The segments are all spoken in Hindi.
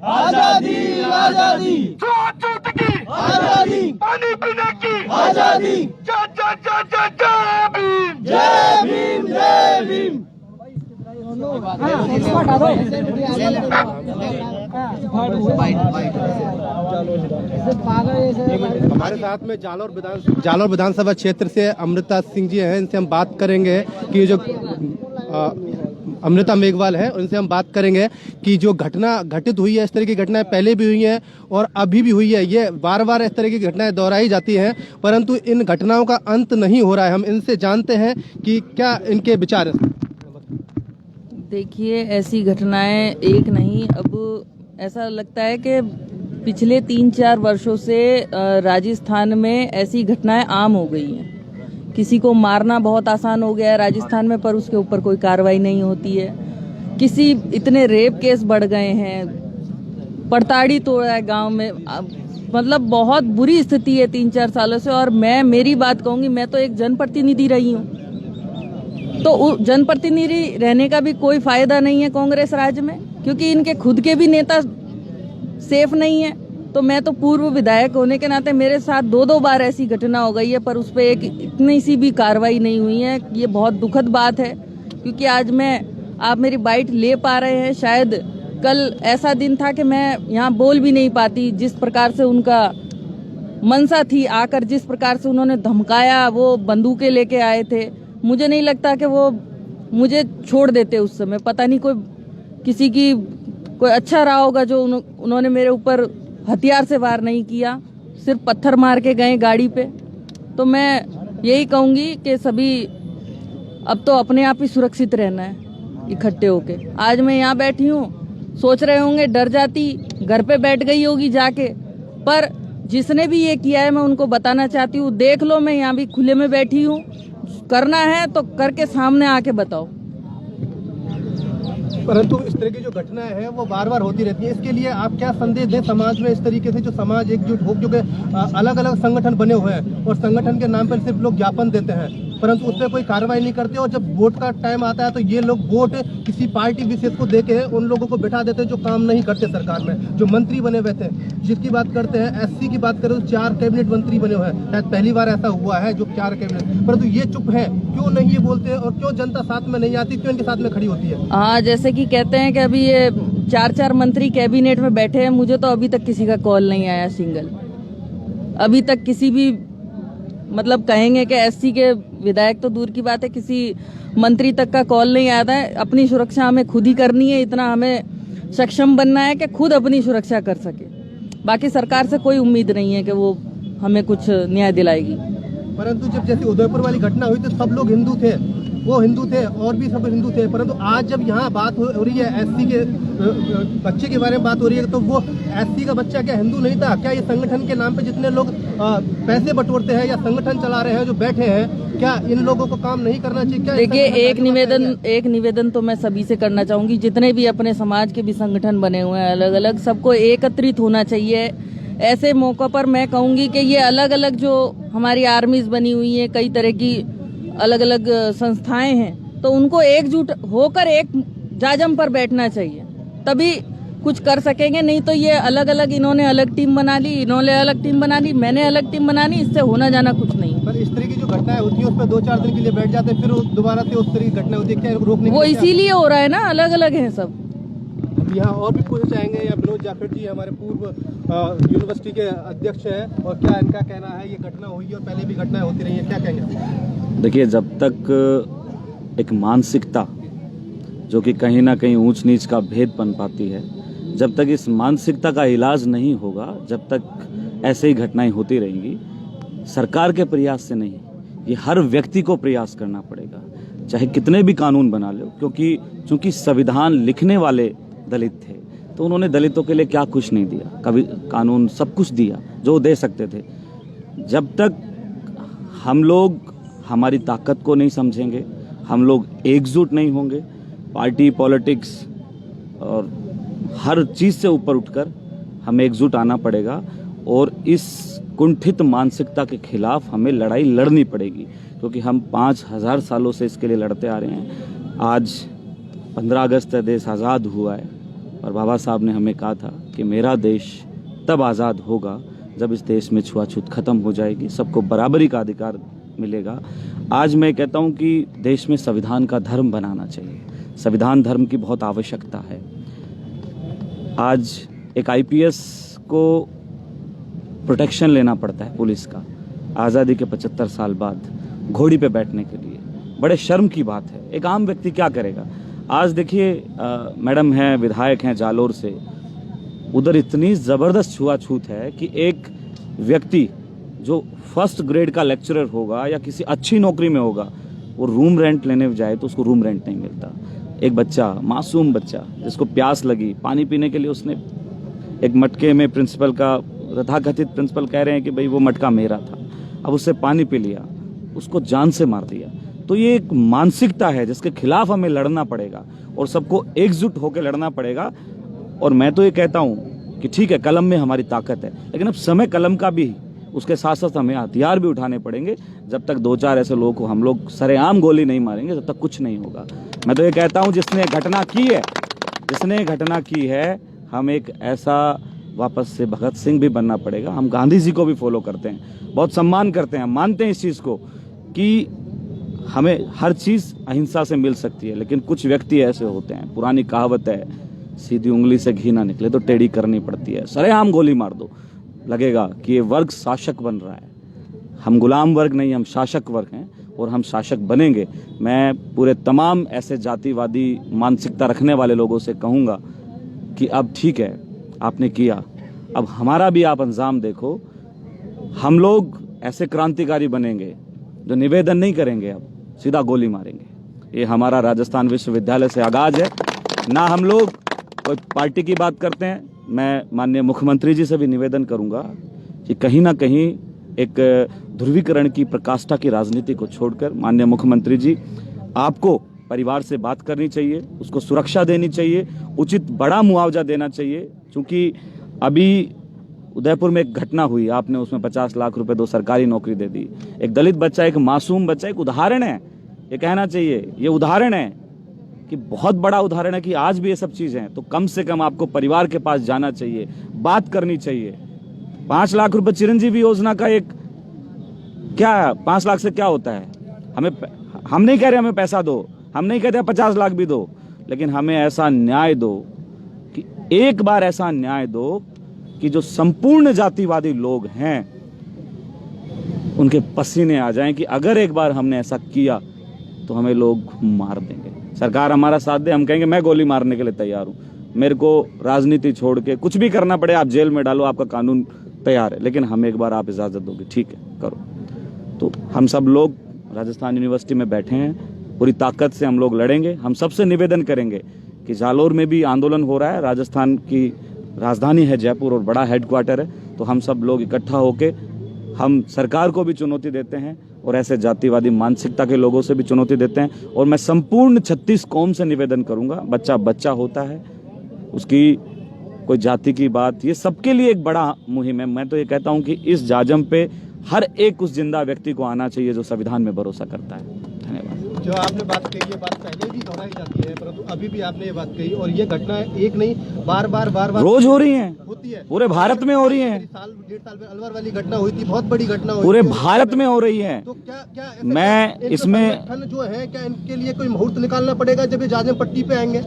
आजादी आजादी, छूत की आजादी, पानी पीने की आजादी, जय जय जय जय जय भीम। जय भीम जय भीम। हमारे साथ में जालौर विधानसभा क्षेत्र से अमृता सिंह जी हैं। इनसे हम बात करेंगे कि जो अमृता मेघवाल है, उनसे हम बात करेंगे कि जो घटना घटित हुई है, इस तरह की घटनाएं पहले भी हुई हैं और अभी भी हुई है। ये बार बार इस तरह की घटनाएं दोहराई जाती हैं, परंतु इन घटनाओं का अंत नहीं हो रहा है। हम इनसे जानते हैं कि क्या इनके विचार हैं। देखिए, ऐसी घटनाएं एक नहीं, अब ऐसा लगता है कि पिछले 3-4 वर्षों से राजस्थान में ऐसी घटनाएं आम हो गई हैं। किसी को मारना बहुत आसान हो गया है राजस्थान में, पर उसके ऊपर कोई कार्रवाई नहीं होती है। किसी इतने रेप केस बढ़ गए हैं, पड़ताड़ी तोड़ा है गांव में, मतलब बहुत बुरी स्थिति है 3-4 सालों से। और मैं मेरी बात कहूंगी, मैं तो एक जनप्रतिनिधि रही हूँ, तो जनप्रतिनिधि रहने का भी कोई फायदा नहीं है कांग्रेस राज्य में, क्योंकि इनके खुद के भी नेता सेफ नहीं है। तो मैं तो पूर्व विधायक होने के नाते मेरे साथ 2-2 बार ऐसी घटना हो गई है, पर उस पर एक इतनी सी भी कार्रवाई नहीं हुई है। ये बहुत दुखद बात है, क्योंकि आज आप मेरी बाइट ले पा रहे हैं। शायद कल ऐसा दिन था कि मैं यहाँ बोल भी नहीं पाती, जिस प्रकार से उनका मनसा थी आकर, जिस प्रकार से उन्होंने धमकाया, वो बंदूकें लेके आए थे। मुझे नहीं लगता कि वो मुझे छोड़ देते उस समय। पता नहीं कोई अच्छा रहा होगा जो उन्होंने मेरे ऊपर हथियार से वार नहीं किया, सिर्फ पत्थर मार के गए गाड़ी पे। तो मैं यही कहूंगी कि सभी अब तो अपने आप ही सुरक्षित रहना है इकट्ठे होके। आज मैं यहाँ बैठी हूँ, सोच रहे होंगे डर जाती, घर पे बैठ गई होगी जाके, पर जिसने भी ये किया है मैं उनको बताना चाहती हूँ, देख लो, मैं यहाँ भी खुले में बैठी हूँ। करना है तो करके सामने आके बताओ। परंतु इस तरह की जो घटनाएं हैं वो बार बार होती रहती है। इसके लिए आप क्या संदेश दें समाज में, इस तरीके से जो समाज एकजुट हो, क्योंकि अलग अलग संगठन बने हुए हैं और संगठन के नाम पर सिर्फ लोग ज्ञापन देते हैं, परंतु उस पर कोई कार्रवाई नहीं करते। और जब वोट का टाइम आता है तो ये लोग वोट किसी पार्टी विशेष को देके उन लोगों को बैठा देते हैं जो काम नहीं करते सरकार में, जो मंत्री बने हुए थे। जिसकी बात करते हैं, एससी की बात करें तो 4 कैबिनेट मंत्री बने हुए हैं। शायद पहली बार ऐसा हुआ है जो 4 कैबिनेट, परंतु ये चुप है। क्यों नहीं ये बोलते हैं और क्यों जनता साथ में नहीं आती, क्यों इनके साथ में खड़ी होती है? हाँ, जैसे कि कहते हैं कि अभी ये 4-4 मंत्री कैबिनेट में बैठे हैं, मुझे तो अभी तक किसी का कॉल नहीं आया सिंगल। अभी तक किसी भी, मतलब कहेंगे कि एससी के विधायक तो दूर की बात है, किसी मंत्री तक का कॉल नहीं आया था। अपनी सुरक्षा हमें खुद ही करनी है, इतना हमें सक्षम बनना है कि खुद अपनी सुरक्षा कर सके। बाकी सरकार से कोई उम्मीद नहीं है कि वो हमें कुछ न्याय दिलाएगी। परंतु जब जैसे उदयपुर वाली घटना हुई तो सब लोग हिंदू थे, वो हिंदू थे और भी सब हिंदू थे, परंतु आज जब यहाँ बात हो रही है एससी के बच्चे के बारे में बात हो रही है, तो वो एससी का बच्चा क्या हिंदू नहीं था? क्या ये संगठन के नाम पे जितने लोग पैसे बटोरते हैं या संगठन चला रहे हैं, जो बैठे हैं, क्या इन लोगों को काम नहीं करना चाहिए? क्या देखिए, एक निवेदन तो मैं सभी से करना चाहूंगी, जितने भी अपने समाज के भी संगठन बने हुए हैं अलग अलग, सबको एकत्रित होना चाहिए। ऐसे मौकों पर मैं कहूंगी कि ये अलग अलग जो हमारी आर्मीज बनी हुई है, कई तरह की अलग अलग संस्थाएं हैं, तो उनको एकजुट होकर एक जाजम पर बैठना चाहिए, तभी कुछ कर सकेंगे। नहीं तो ये अलग अलग, इन्होंने अलग टीम बना ली, इन्होंने अलग टीम बना ली, मैंने अलग टीम बना ली, इससे होना जाना कुछ नहीं। पर इस तरह की जो घटनाएं होती है उसमें 2-4 दिन के लिए बैठ जाते हैं, फिर दोबारा से उस तरह की घटना होती है, क्या रोकने? वो इसीलिए हो रहा है ना, अलग अलग हैं सब। यहाँ और भी पूछना चाहेंगे, या विनोद जाखड़ जी हमारे पूर्व यूनिवर्सिटी के अध्यक्ष हैं, और क्या इनका कहना है? ये घटना हुई और पहले भी घटनाएं होती रही है, क्या कहेंगे? देखिए, जब तक एक मानसिकता जो कि कहीं ना कहीं ऊंच नीच का भेद बन पाती है, जब तक इस मानसिकता का इलाज नहीं होगा, जब तक ऐसे ही घटनाएं होती रहेंगी, सरकार के प्रयास से नहीं, ये हर व्यक्ति को प्रयास करना पड़ेगा, चाहे कितने भी कानून बना लो। क्योंकि संविधान लिखने वाले दलित थे, तो उन्होंने दलितों के लिए क्या कुछ नहीं दिया? कभी कानून सब कुछ दिया जो दे सकते थे। जब तक हम लोग हमारी ताकत को नहीं समझेंगे, हम लोग एकजुट नहीं होंगे, पार्टी पॉलिटिक्स और हर चीज़ से ऊपर उठकर हमें एकजुट आना पड़ेगा और इस कुंठित मानसिकता के खिलाफ हमें लड़ाई लड़नी पड़ेगी, क्योंकि हम 5000 सालों से इसके लिए लड़ते आ रहे हैं। आज 15 अगस्त देश आज़ाद हुआ है और बाबा साहब ने हमें कहा था कि मेरा देश तब आज़ाद होगा जब इस देश में छुआछूत खत्म हो जाएगी, सबको बराबरी का अधिकार मिलेगा। आज मैं कहता हूं कि देश में संविधान का धर्म बनाना चाहिए, संविधान धर्म की बहुत आवश्यकता है। आज एक आईपीएस को प्रोटेक्शन लेना पड़ता है पुलिस का, आज़ादी के 75 साल बाद घोड़ी पे बैठने के लिए, बड़े शर्म की बात है। एक आम व्यक्ति क्या करेगा? आज देखिए मैडम हैं, विधायक हैं जालोर से, उधर इतनी ज़बरदस्त छुआछूत है कि एक व्यक्ति जो फर्स्ट ग्रेड का लेक्चरर होगा या किसी अच्छी नौकरी में होगा, वो रूम रेंट लेने जाए तो उसको रूम रेंट नहीं मिलता। एक बच्चा, मासूम बच्चा जिसको प्यास लगी, पानी पीने के लिए उसने एक मटके में, प्रिंसिपल का, तथाकथित प्रिंसिपल कह रहे हैं कि भाई वो मटका मेरा था, अब उससे पानी पी लिया, उसको जान से मार दिया। तो ये एक मानसिकता है जिसके खिलाफ हमें लड़ना पड़ेगा और सबको एकजुट होकर लड़ना पड़ेगा। और मैं तो ये कहता हूँ कि ठीक है, कलम में हमारी ताकत है, लेकिन अब समय कलम का भी, उसके साथ साथ हमें हथियार भी उठाने पड़ेंगे। जब तक 2-4 ऐसे लोगों को हम लोग सरेआम गोली नहीं मारेंगे, तब तक कुछ नहीं होगा। मैं तो ये कहता हूँ जिसने घटना की है, हम एक ऐसा वापस से भगत सिंह भी बनना पड़ेगा। हम गांधी जी को भी फॉलो करते हैं, बहुत सम्मान करते हैं, मानते हैं इस चीज़ को कि हमें हर चीज़ अहिंसा से मिल सकती है, लेकिन कुछ व्यक्ति ऐसे होते हैं, पुरानी कहावत है, सीधी उंगली से घी ना निकले तो टेढ़ी करनी पड़ती है। सरेआम गोली मार दो, लगेगा कि ये वर्ग शासक बन रहा है। हम गुलाम वर्ग नहीं, हम शासक वर्ग हैं और हम शासक बनेंगे। मैं पूरे तमाम ऐसे जातिवादी मानसिकता रखने वाले लोगों से कहूँगा कि अब ठीक है, आपने किया, अब हमारा भी आप अंजाम देखो। हम लोग ऐसे क्रांतिकारी बनेंगे जो निवेदन नहीं करेंगे, अब सीधा गोली मारेंगे। ये हमारा राजस्थान विश्वविद्यालय से आगाज है ना। हम लोग कोई पार्टी की बात करते हैं। मैं माननीय मुख्यमंत्री जी से भी निवेदन करूंगा कि कहीं ना कहीं एक ध्रुवीकरण की, प्रकाष्ठा की राजनीति को छोड़कर, माननीय मुख्यमंत्री जी, आपको परिवार से बात करनी चाहिए, उसको सुरक्षा देनी चाहिए, उचित बड़ा मुआवजा देना चाहिए। क्योंकि अभी उदयपुर में एक घटना हुई, आपने उसमें 50 लाख रुपए 2 सरकारी नौकरी दे दी। एक दलित बच्चा, एक मासूम बच्चा, एक उदाहरण है, ये कहना चाहिए, ये उदाहरण है कि बहुत बड़ा उदाहरण है कि आज भी ये सब चीजें हैं। तो कम से कम आपको परिवार के पास जाना चाहिए, बात करनी चाहिए। 5 लाख रुपए चिरंजीवी योजना का एक क्या, 5 लाख से क्या होता है? हम नहीं कह रहे हमें पैसा दो, हम नहीं कहते 50 लाख भी दो, लेकिन हमें ऐसा न्याय दो कि एक बार ऐसा न्याय दो कि जो संपूर्ण जातिवादी लोग हैं उनके पसीने आ जाएं कि अगर एक बार हमने ऐसा किया तो हमें लोग मार देंगे। सरकार हमारा साथ दे, हम कहेंगे मैं गोली मारने के लिए तैयार हूं, मेरे को राजनीति छोड़ के कुछ भी करना पड़े, आप जेल में डालो, आपका कानून तैयार है, लेकिन हमें एक बार आप इजाजत दोगे, ठीक है करो। तो हम सब लोग राजस्थान यूनिवर्सिटी में बैठे हैं, पूरी ताकत से हम लोग लड़ेंगे। हम सबसे निवेदन करेंगे कि जालोर में भी आंदोलन हो रहा है, राजस्थान की राजधानी है जयपुर और बड़ा हेडक्वार्टर है, तो हम सब लोग इकट्ठा होके हम सरकार को भी चुनौती देते हैं और ऐसे जातिवादी मानसिकता के लोगों से भी चुनौती देते हैं। और मैं संपूर्ण 36 कौम से निवेदन करूंगा, बच्चा बच्चा होता है, उसकी कोई जाति की बात, ये सबके लिए एक बड़ा मुहिम है। मैं तो ये कहता हूं कि इस जाजम पे हर एक उस जिंदा व्यक्ति को आना चाहिए जो संविधान में भरोसा करता है। धन्यवाद। जो आपने बात कही, ये बात पहले भी दोहराई जाती है, परंतु अभी भी आपने ये बात कही और ये घटना एक नहीं, बार बार रोज हो रही है, होती है, पूरे भारत में हो रही है। 1.5 साल में अलवर वाली घटना हुई थी, बहुत बड़ी घटना हुई, पूरे भारत में हो रही है। तो क्या मैं इसमें जो है, क्या इनके लिए कोई मुहूर्त निकालना पड़ेगा जब ये जाजम पट्टी पे आएंगे?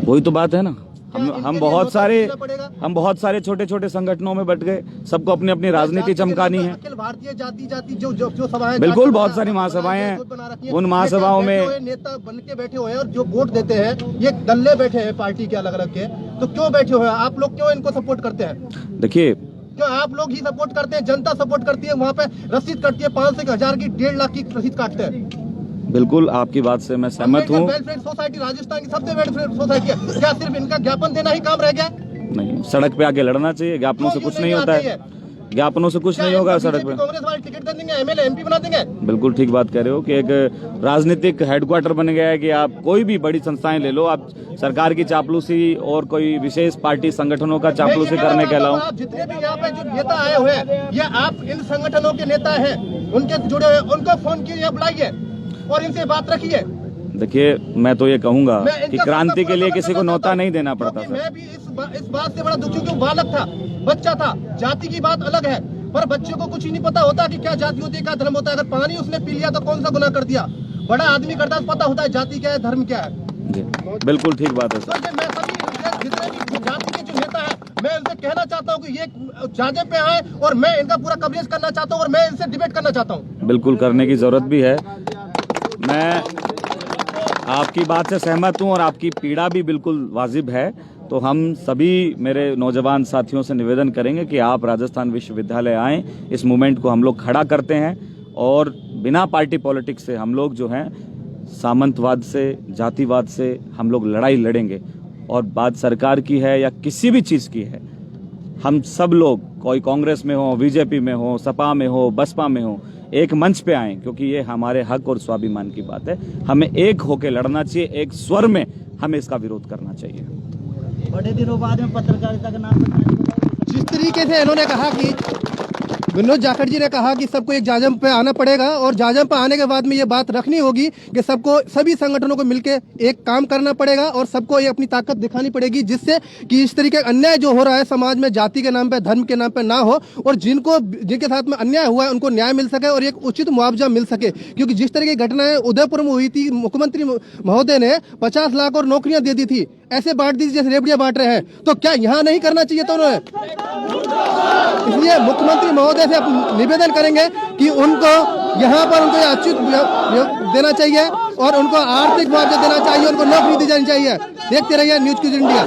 वही तो बात है ना। हम बहुत सारे छोटे छोटे संगठनों में बट गए, सबको अपनी अपनी राजनीति चमकानी है। अखिल भारतीय जाति जो सभाएं, बिल्कुल, बहुत सारी महासभाएं हैं, उन महासभाओं में नेता बन के बैठे हुए हैं और जो वोट देते हैं ये दल्ले बैठे हैं पार्टी के अलग अलग के। तो क्यों बैठे हुए हैं आप लोग, क्यों इनको सपोर्ट करते हैं? देखिए, क्यों आप लोग ही सपोर्ट करते हैं? जनता सपोर्ट करती है, वहाँ पे रसीद कटती है, 500 से 1000 की, 1.5 लाख की रसीद काटते हैं। बिल्कुल, आपकी बात से मैं सहमत हूँ। वेलफेयर सोसाइटी राजस्थान की सबसे वेलफेयर सोसाइटी है, क्या सिर्फ इनका ज्ञापन देना ही काम रह गया? नहीं, सड़क पे आके लड़ना चाहिए, ज्ञापनों से कुछ नहीं होता है, ज्ञापनों से कुछ नहीं होगा सड़क पे। कांग्रेस वाले टिकट दे देंगे, एमएलए एमपी बना देंगे। बिल्कुल ठीक बात कह रहे हो कि एक राजनीतिक हेडक्वार्टर बन गया है कि आप कोई भी बड़ी संस्थाएं ले लो, आप सरकार की चापलूसी और कोई विशेष पार्टी संगठनों का चापलूसी करने के अलावा, जितने भी यहाँ पे जो नेता आए हुए हैं, ये आप इन संगठनों के नेता हैं, उनके जुड़े हुए, उनको फोन कीजिए, बुलाइए और इनसे बात रखिए। देखिए, मैं तो ये कहूंगा मैं कि इनका क्रांति के लिए किसी को करना न्योता चाहता नहीं हूं, देना पड़ता क्योंकि था। मैं भी इस बात से बड़ा दुखी हूं कि वो बालक था, बच्चा था। जाति की बात अलग है, पर बच्चे को कुछ ही नहीं पता होता कि क्या जाति होती है, क्या धर्म होता है। अगर पानी उसने पी लिया तो कौन सा गुनाह कर दिया। बड़ा आदमी करता है, पता होता है जाति क्या है, धर्म क्या है। जी, बिल्कुल ठीक बात है तो सर। मैं सभी जितने भी जाति के जो नेता है, मैं उनसे कहना चाहता हूँ कि ये जागे पे आए और मैं इनका पूरा कवरेज करना चाहता हूँ और मैं इनसे डिबेट करना चाहता हूँ। बिल्कुल करने की जरूरत भी है। मैं आपकी बात से सहमत हूं और आपकी पीड़ा भी बिल्कुल वाजिब है। तो हम सभी मेरे नौजवान साथियों से निवेदन करेंगे कि आप राजस्थान विश्वविद्यालय आएं, इस मूवमेंट को हम लोग खड़ा करते हैं और बिना पार्टी पॉलिटिक्स से हम लोग जो हैं सामंतवाद से, जातिवाद से हम लोग लड़ाई लड़ेंगे। और बात सरकार की है या किसी भी चीज़ की है, हम सब लोग, कोई कांग्रेस में हो, बीजेपी में हो, सपा में हो, बसपा में हो, एक मंच पे आए, क्योंकि ये हमारे हक और स्वाभिमान की बात है। हमें एक होके लड़ना चाहिए, एक स्वर में हमें इसका विरोध करना चाहिए। बड़े दिनों बाद में पत्रकारिता का नाम बताया। जिस तरीके से इन्होंने कहा कि विनोद जाखड़ जी ने कहा कि सबको एक जाजम पे आना पड़ेगा और जाजम पे आने के बाद में ये बात रखनी होगी कि सबको, सभी संगठनों को मिलकर एक काम करना पड़ेगा और सबको ये अपनी ताकत दिखानी पड़ेगी, जिससे कि इस तरीके का अन्याय जो हो रहा है समाज में, जाति के नाम पे, धर्म के नाम पे ना हो और जिनके साथ में अन्याय हुआ है उनको न्याय मिल सके और एक उचित मुआवजा मिल सके। क्योंकि जिस तरह की घटनाएं उदयपुर में हुई थी, मुख्यमंत्री महोदय ने 50 लाख और नौकरियां दे दी थी, ऐसे बांट दी जैसे रेवड़ियां बांट रहे हैं, तो क्या यहाँ नहीं करना चाहिए था उन्होंने? इसलिए मुख्यमंत्री महोदय से निवेदन करेंगे कि उनको यहाँ पर उनको अच्युत देना चाहिए और उनको आर्थिक मुआवजा देना चाहिए, उनको नौकरी दी जानी चाहिए। देखते रहिए न्यूज़ क्यूज इंडिया।